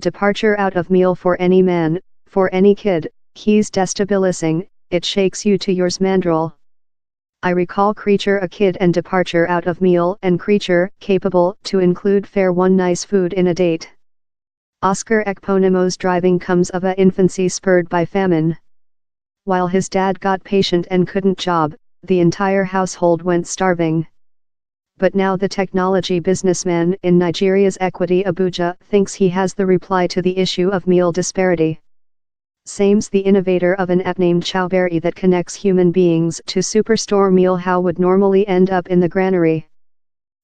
Departure out of meal for any man, for any kid, he's destabilizing, it shakes you to yours mandrel. I recall creature a kid and departure out of meal and creature capable to include fair one nice food in a date. Oscar Ekponimo's driving comes of a infancy spurred by famine. While his dad got patient and couldn't job, the entire household went starving. But now the technology businessman in Nigeria's Equity Abuja thinks he has the reply to the issue of meal disparity. Same's the innovator of an app named Chowberry that connects human beings to superstore meal how would normally end up in the granary.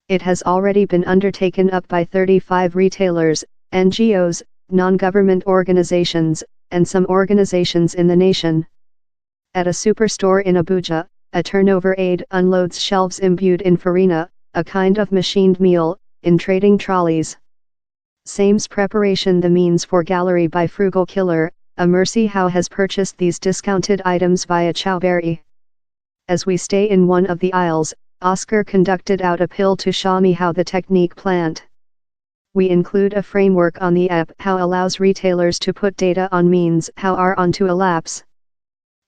It has already been undertaken up by 35 retailers, NGOs, non-government organizations, and some organizations in the nation. At a superstore in Abuja, a turnover aide unloads shelves imbued in farina, a kind of machined meal, in trading trolleys. Same's preparation the means for gallery by Frugal Killer, a mercy how has purchased these discounted items via Chowberry. As we stay in one of the aisles, Oscar conducted out a pill to show me how the technique plant. We include a framework on the app how allows retailers to put data on means how are onto a lapse.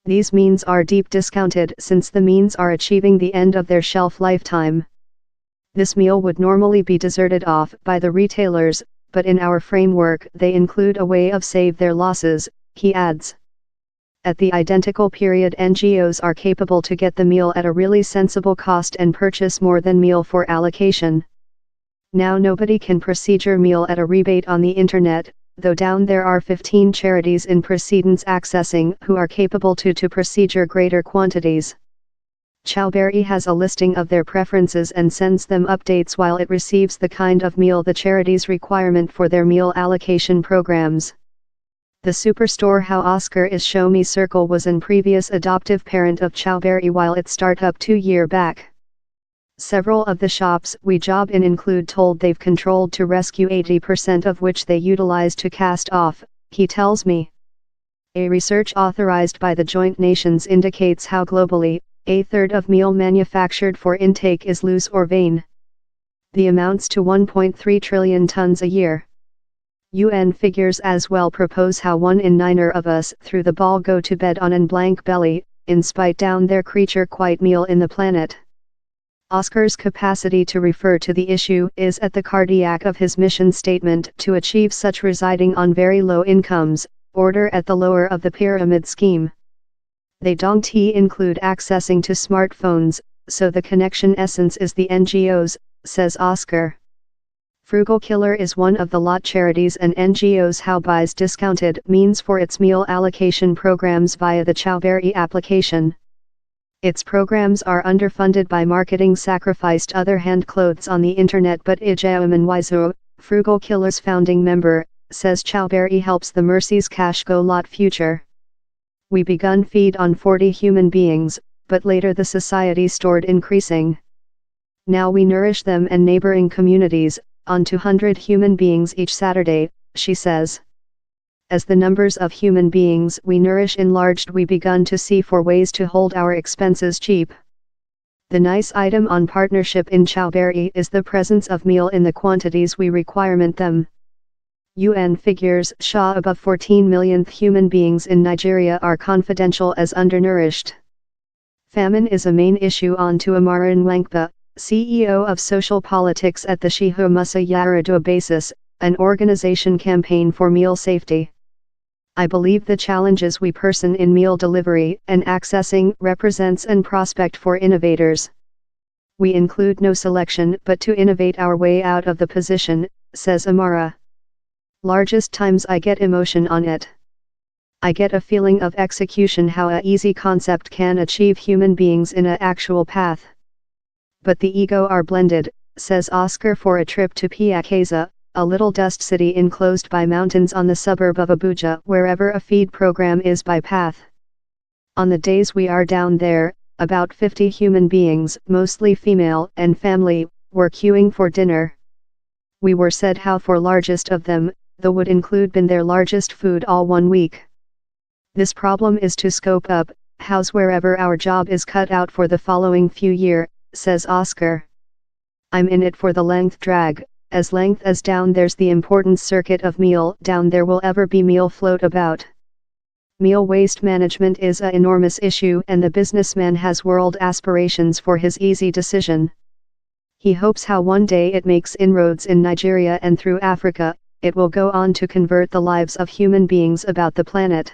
These means are deep discounted since the means are achieving the end of their shelf lifetime. This meal would normally be deserted off by the retailers, but in our framework they include a way of save their losses, he adds. At the identical period NGOs are capable to get the meal at a really sensible cost and purchase more than meal for allocation. Now nobody can procedure meal at a rebate on the internet, though down there are 15 charities in precedence accessing who are capable to procedure greater quantities. Chowberry has a listing of their preferences and sends them updates while it receives the kind of meal the charities requirement for their meal allocation programs. The superstore how Oscar is show me circle was an previous adoptive parent of Chowberry while it start up 2 years back. Several of the shops we job in include told they've controlled to rescue 80% of which they utilize to cast off, he tells me. A research authorized by the Joint Nations indicates how globally, a third of meal manufactured for intake is loose or vain. The amounts to 1.3 trillion tons a year. UN figures as well propose how 1 in 9 of us through the ball go to bed on an blank belly, in spite down their creature quite meal in the planet. Oscar's capacity to refer to the issue is at the cardiac of his mission statement to achieve such residing on very low incomes, order at the lower of the pyramid scheme. They don't include accessing to smartphones, so the connection essence is the NGOs, says Oscar. Frugal Killer is one of the lot charities and NGOs how buys discounted means for its meal allocation programs via the Chowberry application. Its programs are underfunded by marketing sacrificed other hand clothes on the internet but Ijayaman Wizu, Frugal Killer's founding member, says Chowberry helps the Mercy's cash go lot future. We begun feed on 40 human beings, but later the society stored increasing. Now we nourish them and neighboring communities, on 200 human beings each Saturday, she says. As the numbers of human beings we nourish enlarged we begun to see for ways to hold our expenses cheap. The nice item on partnership in Chowberry is the presence of meal in the quantities we requirement them. UN figures show above 14 millionth human beings in Nigeria are confidential as undernourished. Famine is a main issue on to Amara Nwankpa, CEO of social politics at the Shehu Musa Yaradua Basis, an organization campaign for meal safety. I believe the challenges we person in meal delivery and accessing represents an prospect for innovators. We include no selection but to innovate our way out of the position, says Amara. Largest times I get emotion on it. I get a feeling of execution how a easy concept can achieve human beings in a actual path. But the ego are blended, says Oscar for a trip to Piakeza, a little dust city enclosed by mountains on the suburb of Abuja wherever a feed program is by path. On the days we are down there, about 50 human beings, mostly female and family, were queuing for dinner. We were said how for largest of them, the would include been their largest food all 1 week. This problem is to scope up, house wherever our job is cut out for the following few year, says Oscar. I'm in it for the length drag, as length as down there's the important circuit of meal down there will ever be meal float about. Meal waste management is a enormous issue and the businessman has world aspirations for his easy decision. He hopes how one day it makes inroads in Nigeria and through Africa, it will go on to convert the lives of human beings about the planet.